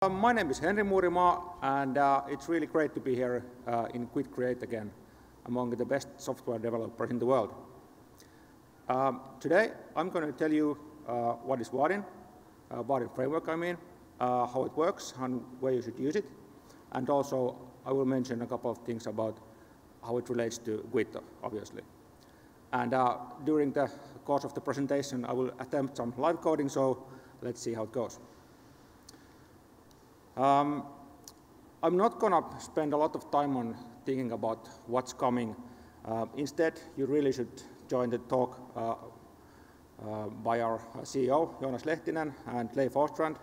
My name is Henri Muurimaa, and it's really great to be here in GWT.create again, among the best software developers in the world. Today, I'm going to tell you what is Vaadin, Vaadin framework I mean, how it works and where you should use it, and also I will mention a couple of things about how it relates to GWT, obviously. And during the course of the presentation, I will attempt some live coding, so let's see how it goes. I'm not going to spend a lot of time on thinking about what's coming. Instead, you really should join the talk by our CEO, Joonas Lehtinen, and Leif Ostrand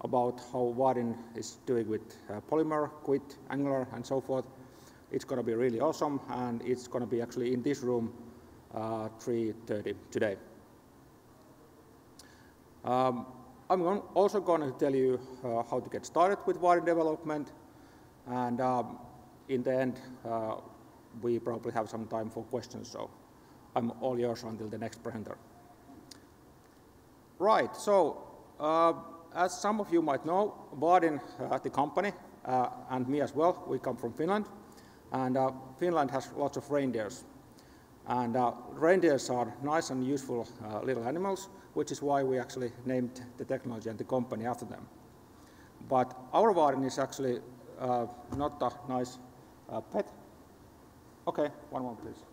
about how Vaadin is doing with Polymer, GWT, Angular, and so forth. It's going to be really awesome, and it's going to be actually in this room 3:30 today. I'm also going to tell you how to get started with Vaadin development, and in the end, we probably have some time for questions, so I'm all yours until the next presenter. Right, so as some of you might know, Vaadin, the company, and me as well, we come from Finland, and Finland has lots of reindeers. And reindeers are nice and useful little animals, which is why we actually named the technology and the company after them. But our Vaadin is actually not a nice pet. Okay, one more please.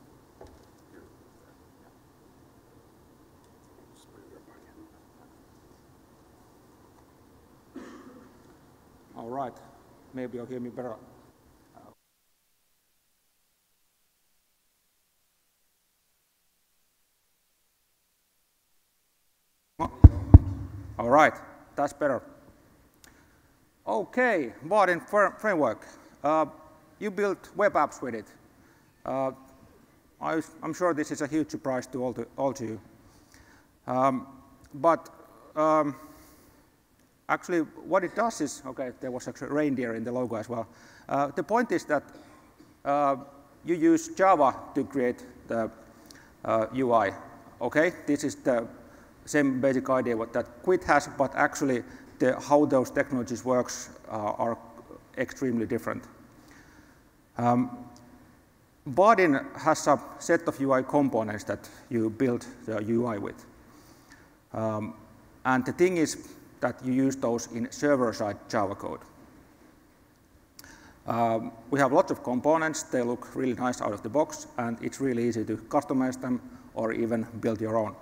All right, maybe you'll hear me better. All right, that's better. Okay, Vaadin framework. You built web apps with it. I'm sure this is a huge surprise to all to you. But actually, what it does is, okay, there was actually reindeer in the logo as well. The point is that you use Java to create the UI. Okay, this is the same basic idea that GWT has, but actually how those technologies works are extremely different. Vaadin has a set of UI components that you build the UI with. And the thing is that you use those in server-side Java code. We have lots of components. They look really nice out of the box, and it's really easy to customize them or even build your own.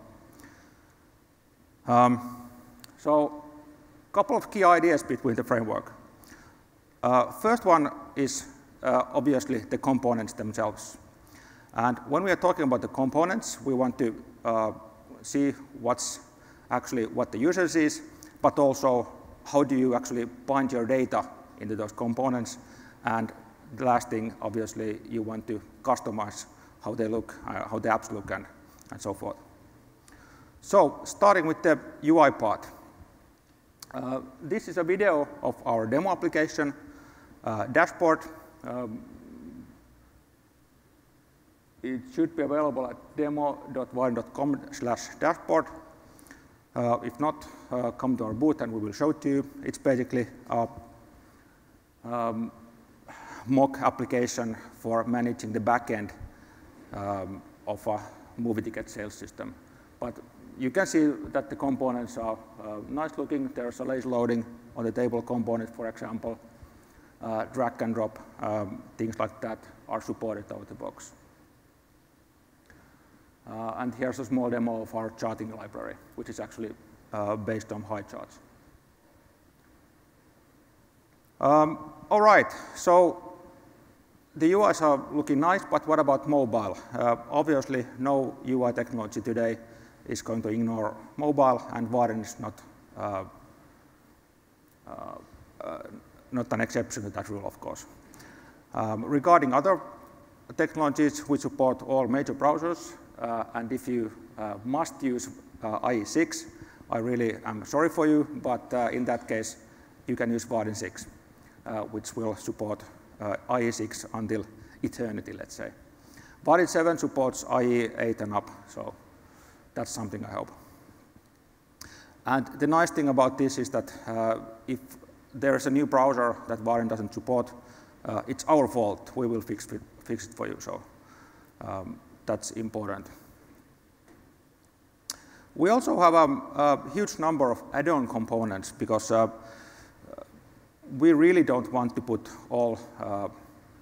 So a couple of key ideas between the framework. First one is obviously the components themselves. And when we are talking about the components, we want to see what's actually what the user sees, but also how do you actually bind your data into those components. And the last thing, obviously, you want to customize how they look, how the apps look, and so forth. So, starting with the UI part. This is a video of our demo application dashboard. It should be available at demo.vaadin.com/dashboard. If not, come to our booth and we will show it to you. It's basically a mock application for managing the backend of a movie ticket sales system. But you can see that the components are nice looking. There's a lazy loading on the table component, for example. Drag and drop, things like that are supported out of the box. And here's a small demo of our charting library, which is actually based on high charts. All right, so the UIs are looking nice, but what about mobile? Obviously, no UI technology today is going to ignore mobile, and Vaadin is not an exception to that rule, of course. Regarding other technologies, we support all major browsers, and if you must use IE6, I really am sorry for you, but in that case, you can use Vaadin 6, which will support IE6 until eternity, let's say. Vaadin 7 supports IE8 and up, so that's something I hope. And the nice thing about this is that if there's a new browser that Vaadin doesn't support, it's our fault. We will fix it for you. So that's important. We also have a huge number of add-on components because we really don't want to put all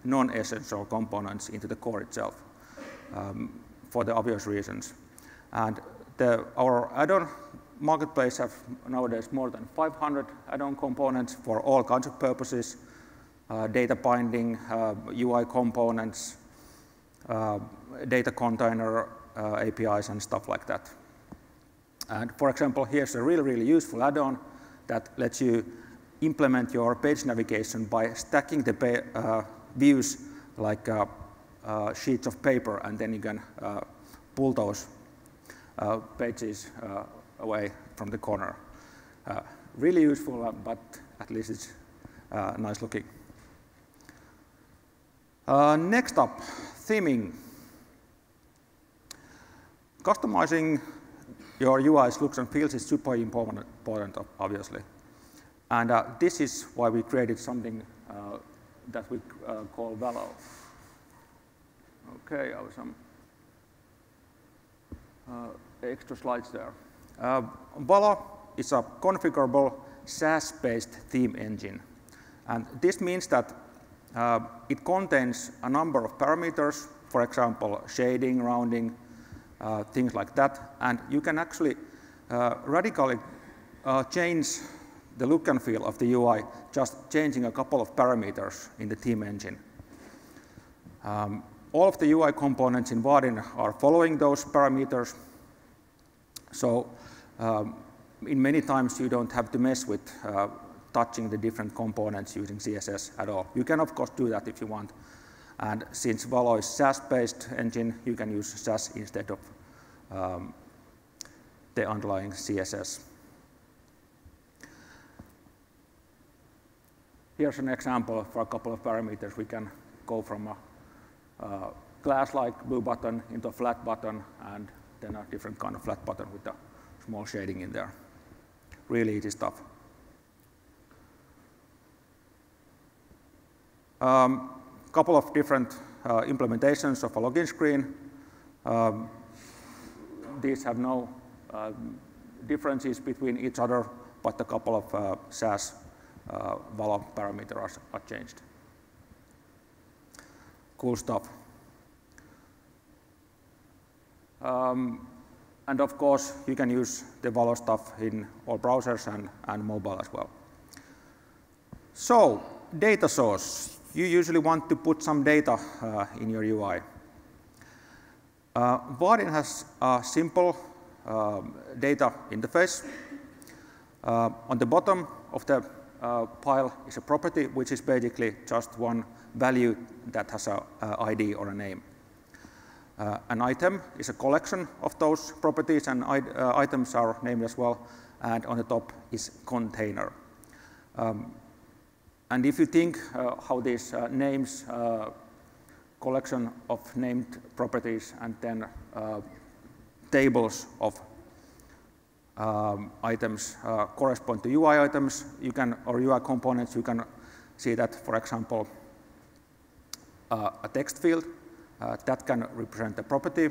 non-essential components into the core itself for the obvious reasons. And our add-on marketplace have nowadays more than 500 add-on components for all kinds of purposes, data binding, UI components, data container APIs, and stuff like that. And for example, here's a really useful add-on that lets you implement your page navigation by stacking the views like sheets of paper, and then you can pull those pages away from the corner. Really useful, but at least it's nice looking. Next up, theming. Customizing your UI's looks and feels is super important, obviously. And this is why we created something that we call Valo. Okay, I have some extra slides there. Valo is a configurable SaaS-based theme engine. And this means that it contains a number of parameters, for example, shading, rounding, things like that. And you can actually radically change the look and feel of the UI just changing a couple of parameters in the theme engine. All of the UI components in Vaadin are following those parameters. So in many times you don't have to mess with touching the different components using CSS at all. You can of course do that if you want. And since Valo is SaaS-based engine, you can use SAS instead of the underlying CSS. Here's an example for a couple of parameters. We can go from a glass-like blue button into a flat button, and then a different kind of flat button with a small shading in there. Really easy stuff. Couple of different implementations of a login screen. These have no differences between each other, but a couple of SAS Valo parameters are changed. Cool stuff. And of course, you can use the Valo stuff in all browsers and mobile as well. So, data source. You usually want to put some data in your UI. Vaadin has a simple data interface. On the bottom of the pile is a property, which is basically just one value that has an ID or a name. An item is a collection of those properties, and items are named as well, and on the top is container. And if you think how these names, collection of named properties, and then tables of items correspond to UI items, you can, or UI components, you can see that, for example, a text field that can represent a property,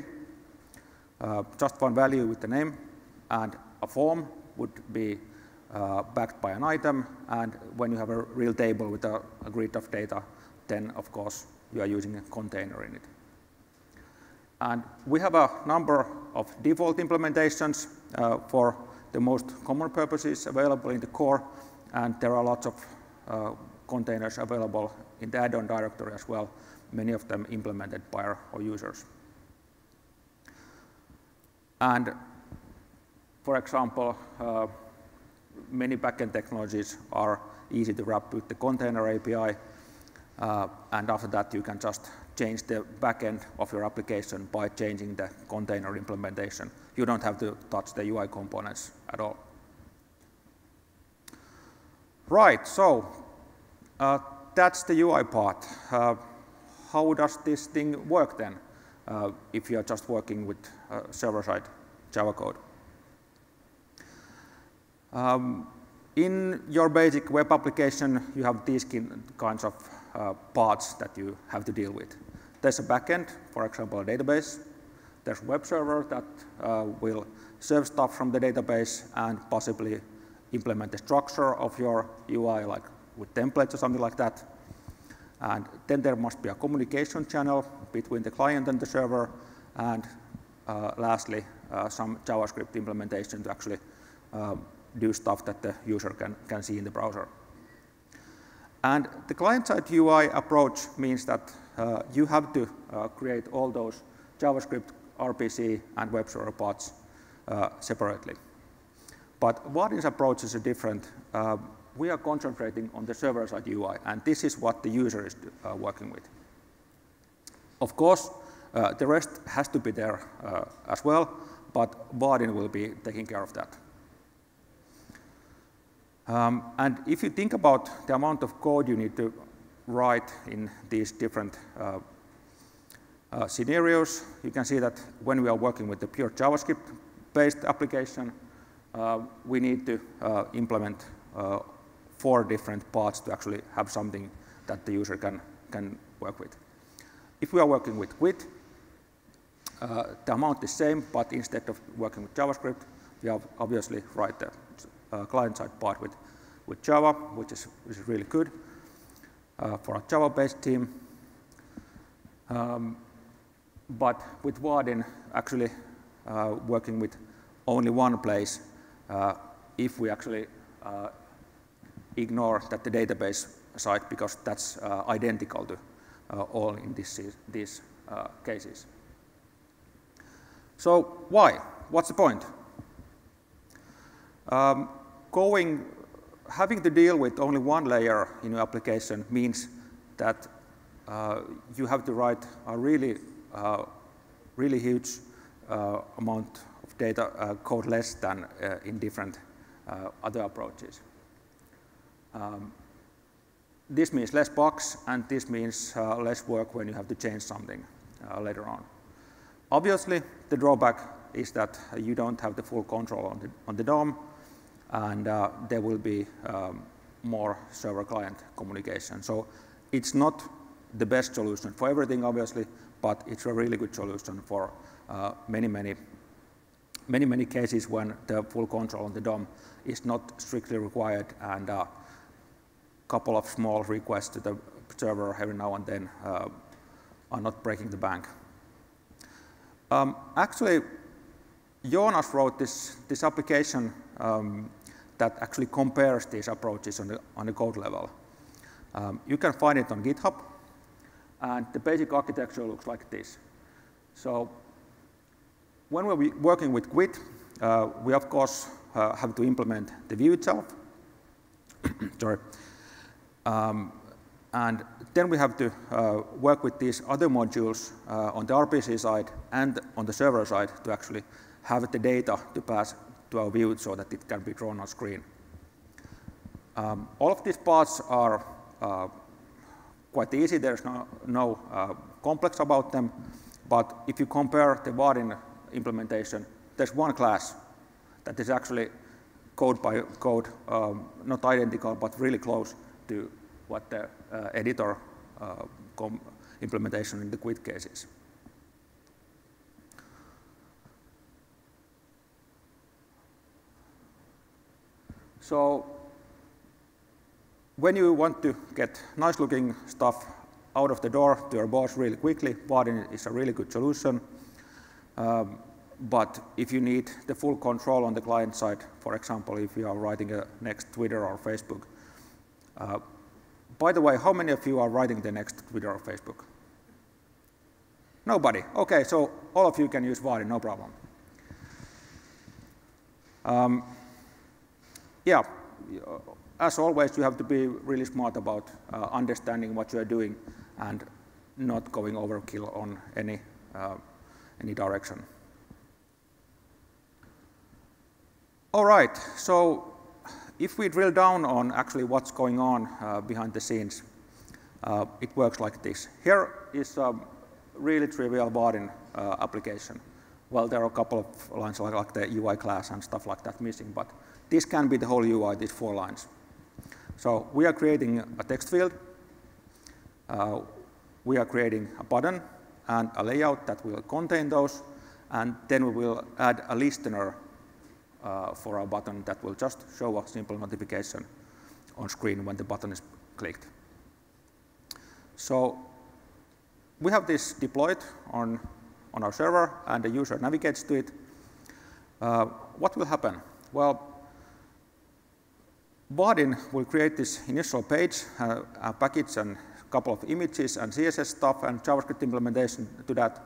just one value with the name, and a form would be backed by an item, and when you have a real table with a grid of data, then of course you are using a container in it. And we have a number of default implementations for the most common purposes available in the core, and there are lots of containers available in the add-on directory as well, many of them implemented by our users. And for example, many backend technologies are easy to wrap with the container API, and after that you can just change the backend of your application by changing the container implementation. You don't have to touch the UI components at all. Right, so that's the UI part. How does this thing work then, if you're just working with server-side Java code? In your basic web application, you have these kinds of parts that you have to deal with. There's a backend, for example, a database. There's a web server that will serve stuff from the database and possibly implement the structure of your UI, like with templates or something like that. And then there must be a communication channel between the client and the server, and lastly, some JavaScript implementation to actually do stuff that the user can see in the browser. And the client-side UI approach means that you have to create all those JavaScript, RPC, and web server parts separately. But Vaadin's approach is different. We are concentrating on the server-side UI, and this is what the user is working with. Of course, the rest has to be there as well, but Vaadin will be taking care of that. And if you think about the amount of code you need to write in these different scenarios, you can see that when we are working with the pure JavaScript-based application, we need to implement 4 different parts to actually have something that the user can work with. If we are working with GWT, the amount is same, but instead of working with JavaScript, we have obviously write the client-side part with Java, which is really good for a Java-based team. But with Vaadin, actually working with only one place, if we actually ignore that the database side, because that's identical to all in these cases. So why? What's the point? Having to deal with only one layer in your application means that you have to write a really huge amount of data code less than in different other approaches. This means less bugs, and this means less work when you have to change something later on. Obviously, the drawback is that you don't have the full control on the DOM, and there will be more server-client communication. So it's not the best solution for everything, obviously, but it's a really good solution for many cases when the full control on the DOM is not strictly required, and a couple of small requests to the server every now and then are not breaking the bank. Actually, Jonas wrote this application that actually compares these approaches on the code level. You can find it on GitHub, and the basic architecture looks like this. So when we're working with GWT, we of course have to implement the view itself. Sorry. And then we have to work with these other modules on the RPC side and on the server side to actually have the data to pass to our view so that it can be drawn on screen. All of these parts are quite easy. There's no complex about them. But if you compare the Vaadin implementation, there's one class that is actually code by code, not identical, but really close to what the editor implementation in the GWT case is. So when you want to get nice-looking stuff out of the door to your boss really quickly, Vaadin is a really good solution. But if you need the full control on the client side, for example, if you are writing a next Twitter or Facebook. By the way, how many of you are writing the next Twitter or Facebook? Nobody. OK, so all of you can use Vaadin, no problem. Yeah, as always, you have to be really smart about understanding what you are doing and not going overkill on any direction. All right, so if we drill down on actually what's going on behind the scenes, it works like this. Here is a really trivial Vaadin application. Well, there are a couple of lines like the UI class and stuff like that missing, but This can be the whole UI, these 4 lines. So we are creating a text field. We are creating a button and a layout that will contain those. And then we will add a listener for our button that will just show a simple notification on screen when the button is clicked. So we have this deployed on our server, and the user navigates to it. What will happen? Well, Vaadin will create this initial page, a package and a couple of images and CSS stuff and JavaScript implementation to that,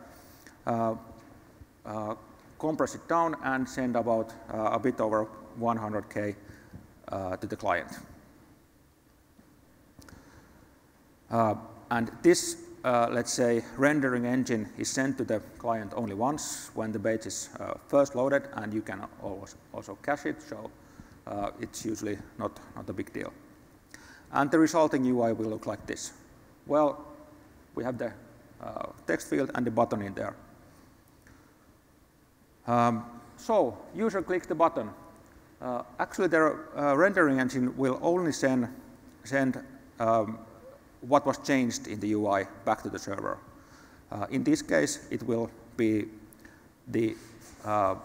compress it down and send about a bit over 100K to the client. And this, let's say, rendering engine is sent to the client only once when the page is first loaded, and you can also cache it, so it's usually not a big deal. And the resulting UI will look like this. Well, we have the text field and the button in there. So user clicks the button. Actually, the rendering engine will only send what was changed in the UI back to the server. In this case, it will be the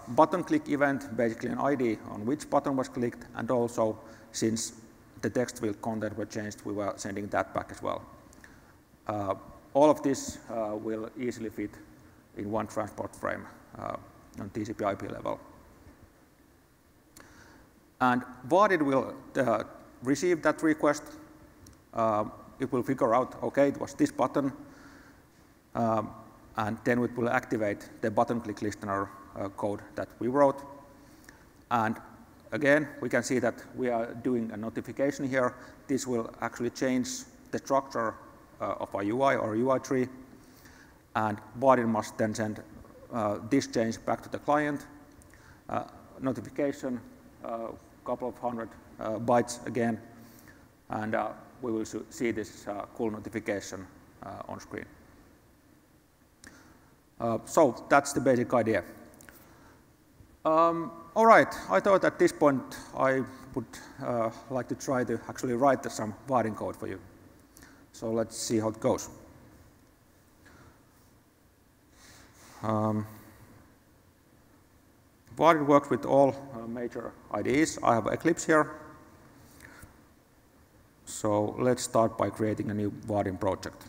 button click event, basically an ID on which button was clicked, and also since the text field content were changed, we were sending that back as well. All of this will easily fit in one transport frame on TCP/IP level. And Vaadin will receive that request. It will figure out, okay, it was this button, and then it will activate the button click listener code that we wrote. And again, we can see that we are doing a notification here. This will actually change the structure of our UI or UI tree, and Vaadin must then send this change back to the client. Notification, a couple of hundred bytes again, and we will see this cool notification on screen. So that's the basic idea. All right, I thought at this point I would like to try to actually write some Vaadin code for you. So let's see how it goes. Vaadin works with all major IDEs. I have Eclipse here. So let's start by creating a new Vaadin project.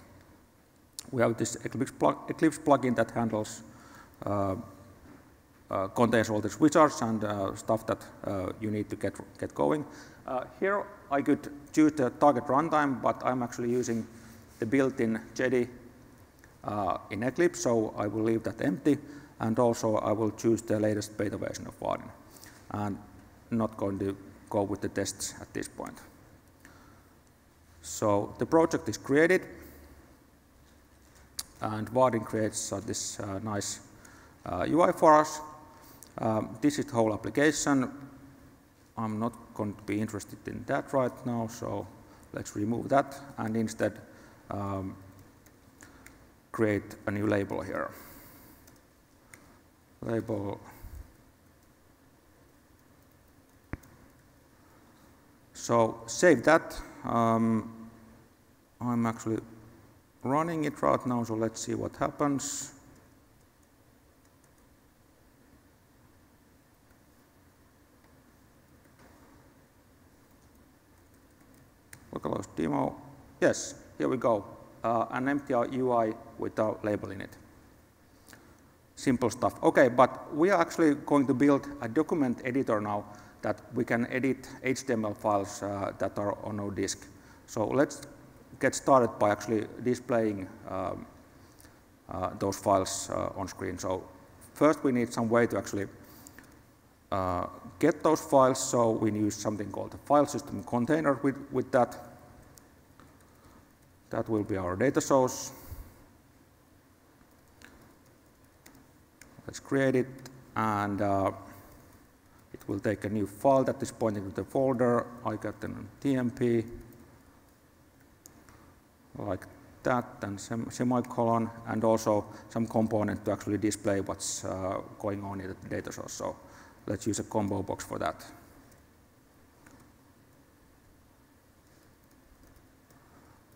We have this Eclipse plugin that handles, contains all these wizards and stuff that you need to get going. Here I could choose the target runtime, but I'm actually using the built-in Jetty in Eclipse, so I will leave that empty. And also I will choose the latest beta version of Vaadin. And not going to go with the tests at this point. So the project is created, and Vaadin creates this nice UI for us. This is the whole application. I'm not going to be interested in that right now, so let's remove that and instead create a new label here. Label. So save that. I'm actually running it right now, so let's see what happens. Localhost demo. Yes, here we go. An empty UI with a label in it. Simple stuff. Okay, but we are actually going to build a document editor now that we can edit HTML files that are on our disk. So let's get started by actually displaying those files on screen. So first we need some way to actually get those files, so we use something called a file system container with that. That will be our data source. Let's create it, and it will take a new file that is pointing to the folder. I got a TMP, like that, and semicolon, and also some component to actually display what's going on in the data source. So let's use a combo box for that.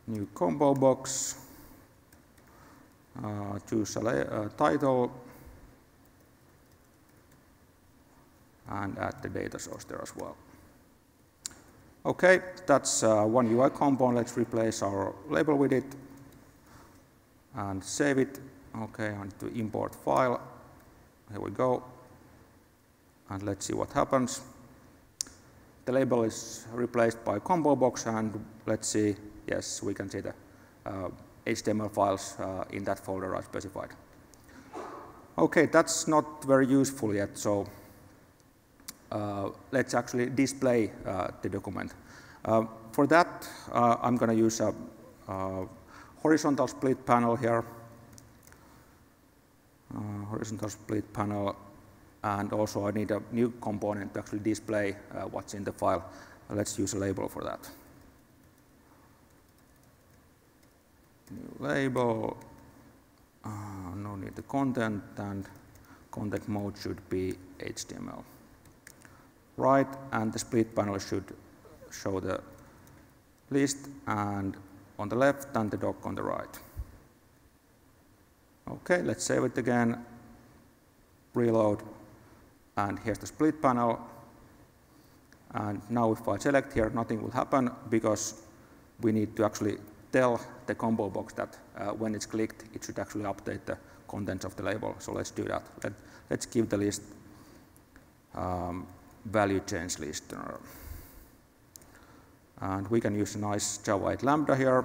new combo box, choose a title, and add the data source there as well. Okay, that's one UI component. Let's replace our label with it and save it. Okay, I need to import file. Here we go. And let's see what happens. The label is replaced by combo box, and let's see, yes, we can see the HTML files in that folder are specified. Okay, that's not very useful yet, so let's actually display the document. For that, I'm going to use a horizontal split panel here. Horizontal split panel, and also I need a new component to actually display what's in the file. Let's use a label for that. New label, no need the content, and content mode should be HTML. Right, and the split panel should show the list and on the left and the doc on the right. Okay, let's save it again, reload, and here's the split panel. And now if I select here, nothing will happen because we need to actually tell the combo box that when it's clicked, it should actually update the contents of the label. So let's do that. Let's give the list value change listener. And we can use a nice Java 8 Lambda here.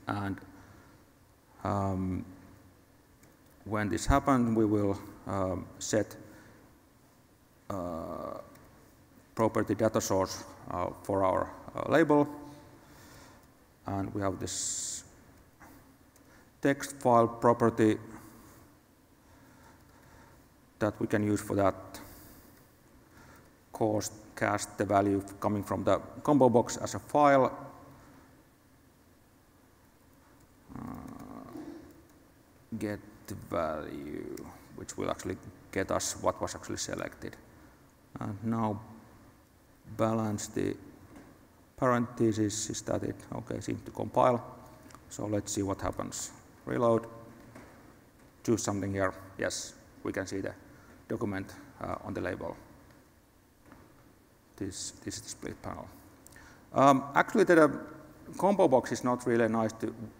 And when this happens, we will set property data source for our label. And we have this text file property that we can use for that. Cast the value coming from the combo box as a file. Get the value, which will actually get us what was actually selected. And now balance the parentheses. Is that it? Okay, seems to compile. So let's see what happens. Reload. Choose something here. Yes, we can see the document on the label. This is the split panel. Actually, the combo box is not really a nice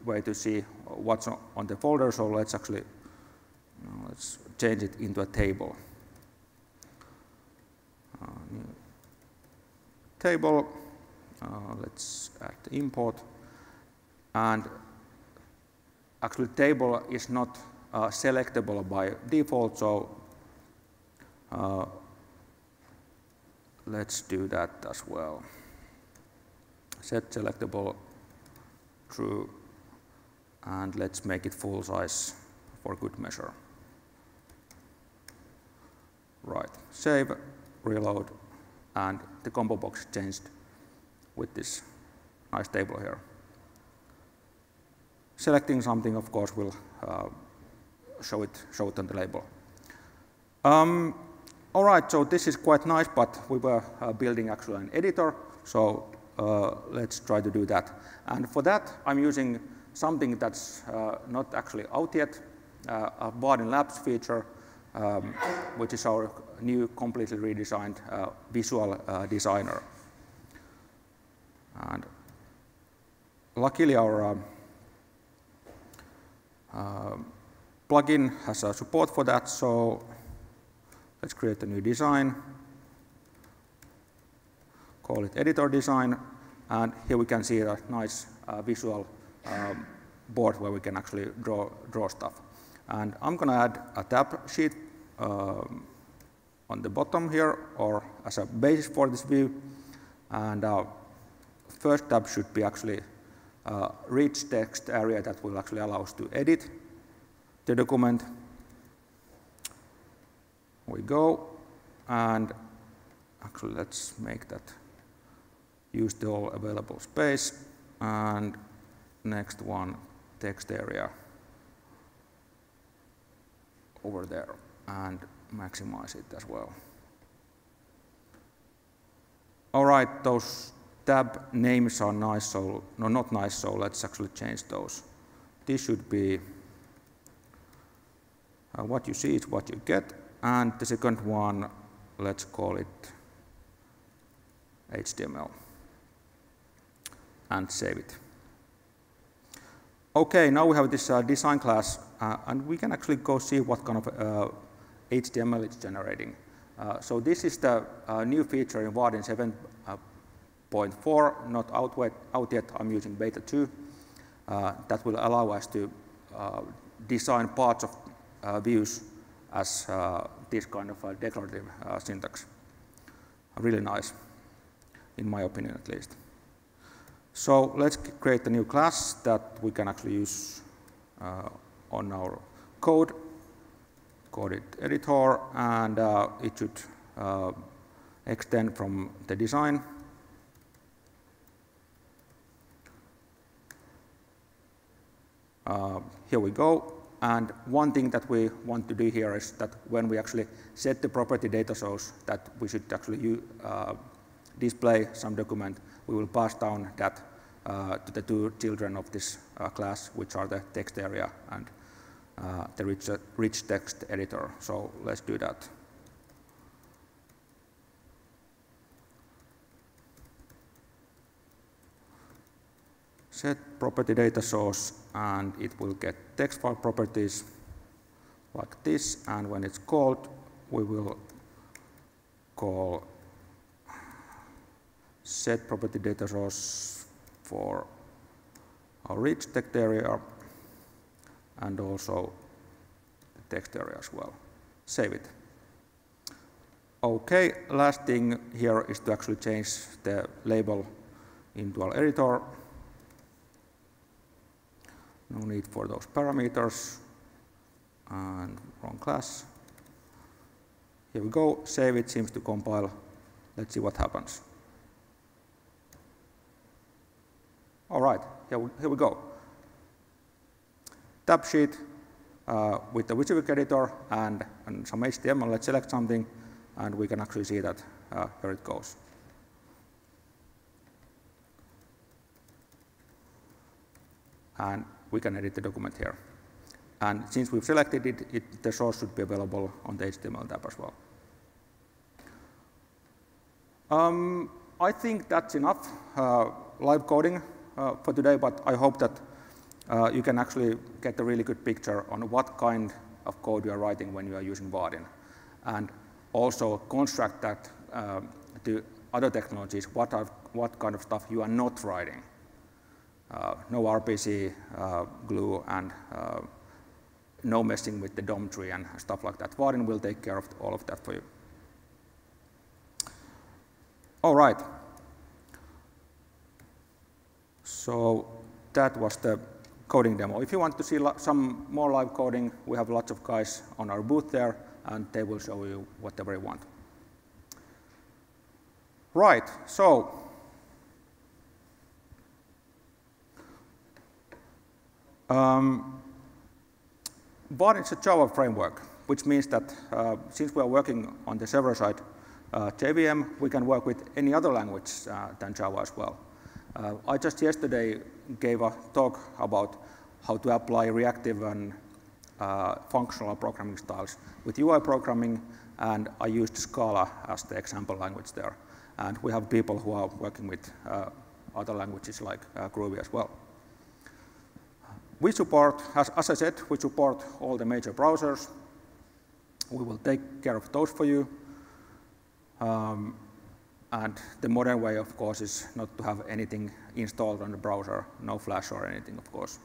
way to see what's on the folder, so let's actually let's change it into a table. New table. Let's add the import. And actually, table is not selectable by default, so let's do that as well. Set selectable true, and let's make it full size for good measure. Right, save, reload, and the combo box changed with this nice table here. Selecting something, of course, will show it on the label. All right, so this is quite nice, but we were building actually an editor, so let's try to do that. And for that, I'm using something that's not actually out yet, a Vaadin Labs feature, which is our new completely redesigned visual designer. And luckily, our plugin has support for that, so let's create a new design, call it editor design, and here we can see a nice visual board where we can actually draw stuff. And I'm going to add a tab sheet on the bottom here, or as a basis for this view. And first tab should be actually rich text area that will actually allow us to edit the document. We go, and actually let's make that use the all available space, and next one, text area over there, and maximize it as well. All right, those tab names are nice, so no, not nice, so let's actually change those. This should be what you see is what you get, and the second one, let's call it HTML, and save it. Okay, now we have this design class, and we can actually go see what kind of HTML it's generating. So this is the new feature in Vaadin 7.4, not out yet. I'm using beta 2. That will allow us to design parts of views as this kind of declarative syntax. Really nice, in my opinion at least. So let's create a new class that we can actually use on our code. Call it editor, and it should extend from the design. Here we go. And one thing that we want to do here is that when we actually set the property data source that we should actually display some document, we will pass down that to the two children of this class, which are the text area and the rich text editor. So let's do that. Set property data source, and it will get text file properties like this, and when it's called, we will call set property data source for our rich text area and also the text area as well. Save it. Okay, last thing here is to actually change the label into our editor. No need for those parameters. And wrong class. Here we go, save it, seems to compile. Let's see what happens. All right, here we go. Tab sheet with the WYSIWYG editor and some HTML. Let's select something, and we can actually see that here it goes. And we can edit the document here. And since we've selected it, the source should be available on the HTML tab as well. I think that's enough live coding for today, but I hope that you can actually get a really good picture on what kind of code you are writing when you are using Vaadin, and also construct that to other technologies, what kind of stuff you are not writing. No RPC, glue, and no messing with the DOM tree and stuff like that. Vaadin will take care of all of that for you. All right. So that was the coding demo. If you want to see some more live coding, we have lots of guys on our booth there, and they will show you whatever you want. Right, so Vaadin is a Java framework, which means that since we are working on the server-side JVM, we can work with any other language than Java as well. I just yesterday gave a talk about how to apply reactive and functional programming styles with UI programming, and I used Scala as the example language there. And we have people who are working with other languages like Groovy as well. We support, as I said, we support all the major browsers. We will take care of those for you. And the modern way, of course, is not to have anything installed on the browser, no Flash or anything, of course.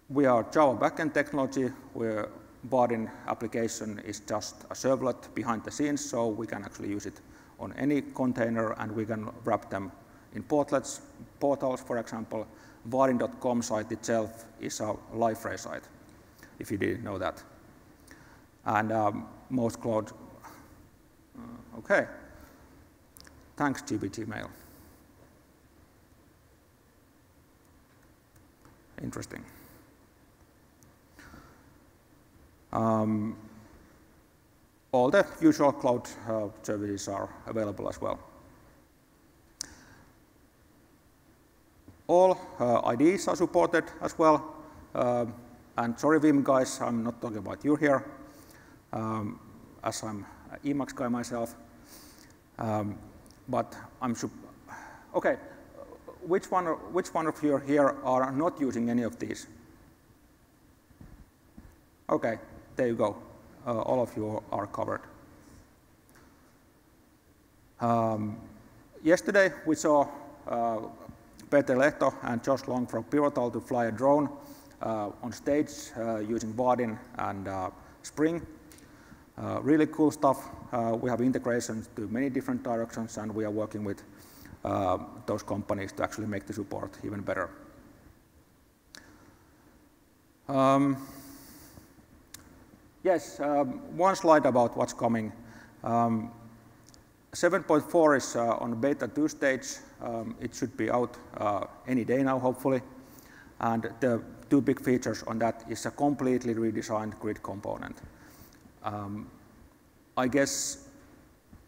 We are Java backend technology, where Vaadin application is just a servlet behind the scenes, so we can actually use it on any container, and we can wrap them in portals, for example. Vaadin.com site itself is a live site, if you didn't know that. And most cloud. Okay. Thanks, Gmail. Interesting. All the usual cloud services are available as well. All IDEs are supported as well. And sorry, Vim guys, I'm not talking about you here, as I'm an Emacs guy myself. But I'm okay. Which one of you here are not using any of these? Okay, there you go. All of you are covered. Yesterday we saw Peter Lehto and Josh Long from Pivotal to fly a drone on stage using Vaadin and Spring. Really cool stuff. We have integrations to many different directions, and we are working with those companies to actually make the support even better. Yes, one slide about what's coming. 7.4 is on beta 2 stage. It should be out any day now, hopefully. And the two big features on that is a completely redesigned grid component. I guess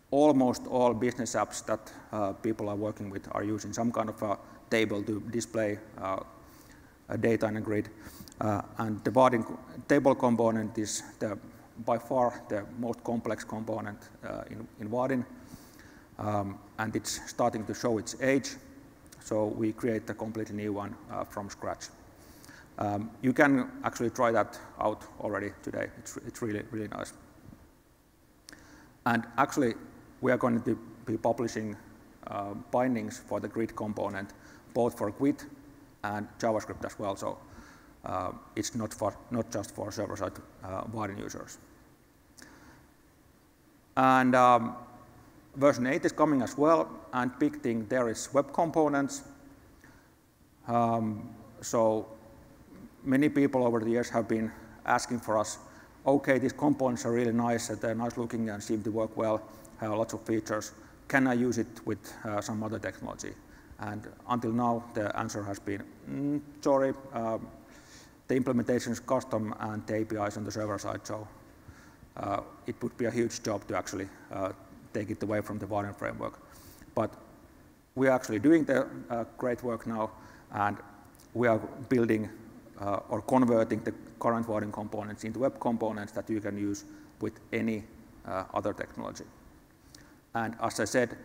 almost all business apps that people are working with are using some kind of a table to display data in a grid. And the Vaadin table component is by far the most complex component in Vaadin. And it's starting to show its age. So we create a completely new one from scratch. You can actually try that out already today. It's really, really nice. And actually, we are going to be publishing bindings for the grid component, both for Git and JavaScript as well. So it's not just for server-side Vaadin users. And version 8 is coming as well, and big thing there is web components. So many people over the years have been asking for us, okay, these components are really nice, they're nice looking and seem to work well, have lots of features. Can I use it with some other technology? And until now, the answer has been, sorry, the implementation is custom and the API is on the server side, so it would be a huge job to actually take it away from the Vaadin framework. But we are actually doing the great work now, and we are building or converting the current Vaadin components into web components that you can use with any other technology. And as I said,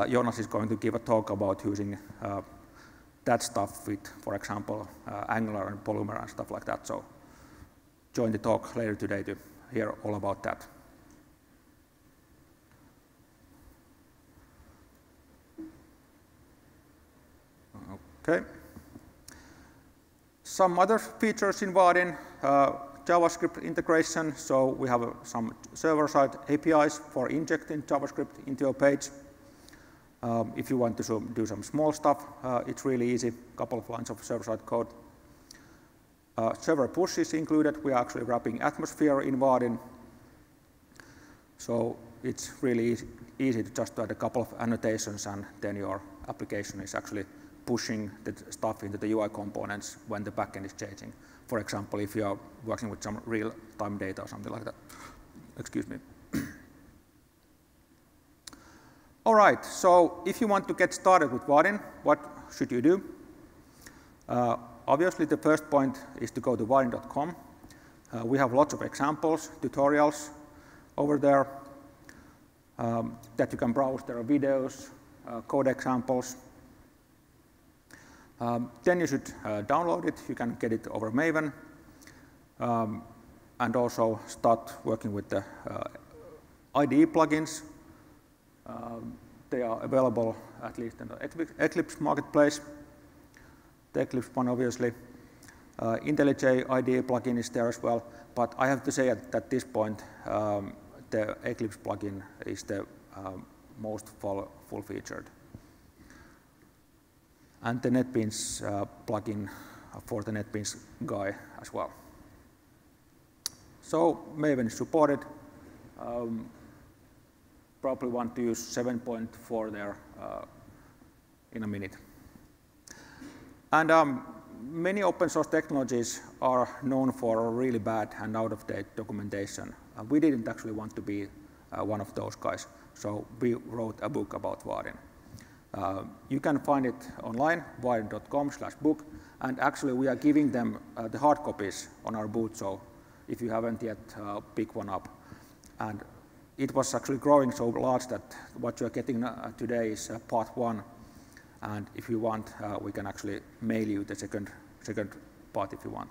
Jonas is going to give a talk about using that stuff with, for example, Angular and Polymer and stuff like that. So join the talk later today to hear all about that. Okay. Some other features in Vaadin, JavaScript integration. So we have some server-side APIs for injecting JavaScript into your page. If you want to do some small stuff, it's really easy, a couple of lines of server-side code. Server push is included. We are actually wrapping Atmosphere in Vaadin. So it's really easy to just add a couple of annotations, and then your application is actually pushing the stuff into the UI components when the backend is changing. For example, if you are working with some real-time data or something like that. Excuse me. All right, so if you want to get started with Vaadin, what should you do? Obviously, the first point is to go to vaadin.com. We have lots of examples, tutorials over there that you can browse. There are videos, code examples. Then you should download it. You can get it over Maven, and also start working with the IDE plugins. They are available at least in the Eclipse marketplace. The Eclipse one, obviously. IntelliJ IDE plugin is there as well, but I have to say at this point, the Eclipse plugin is the most full-featured. And the NetBeans plugin for the NetBeans guy as well. So Maven is supported. Probably want to use 7.4 there in a minute. And many open source technologies are known for really bad and out-of-date documentation. We didn't actually want to be one of those guys, so we wrote a book about Vaadin. You can find it online, vaadin.com/book, and actually we are giving them the hard copies on our booth, so if you haven't yet picked one up. And it was actually growing so large that what you're getting today is part 1, and if you want, we can actually mail you the second part if you want.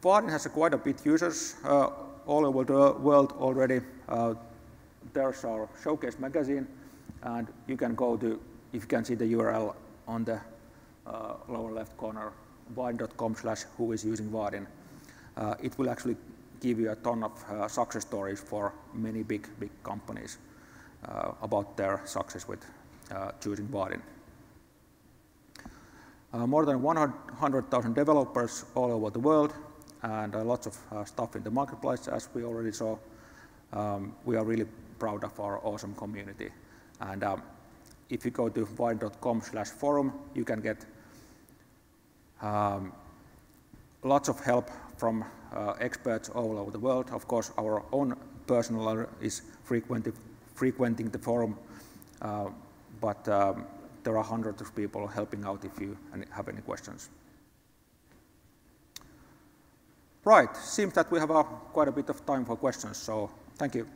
Vaadin has quite a bit users all over the world already. There's our showcase magazine, and you can go to, if you can see the URL on the lower left corner, vaadin.com/whoisusingvaadin. It will actually give you a ton of success stories for many big companies about their success with choosing Vaadin. More than 100,000 developers all over the world, and lots of stuff in the marketplace, as we already saw. We are really proud of our awesome community. And if you go to vaadin.com/forum, you can get lots of help from experts all over the world. Of course, our own personnel is frequenting the forum, but there are hundreds of people helping out if you have any questions. Right, seems that we have quite a bit of time for questions, so thank you.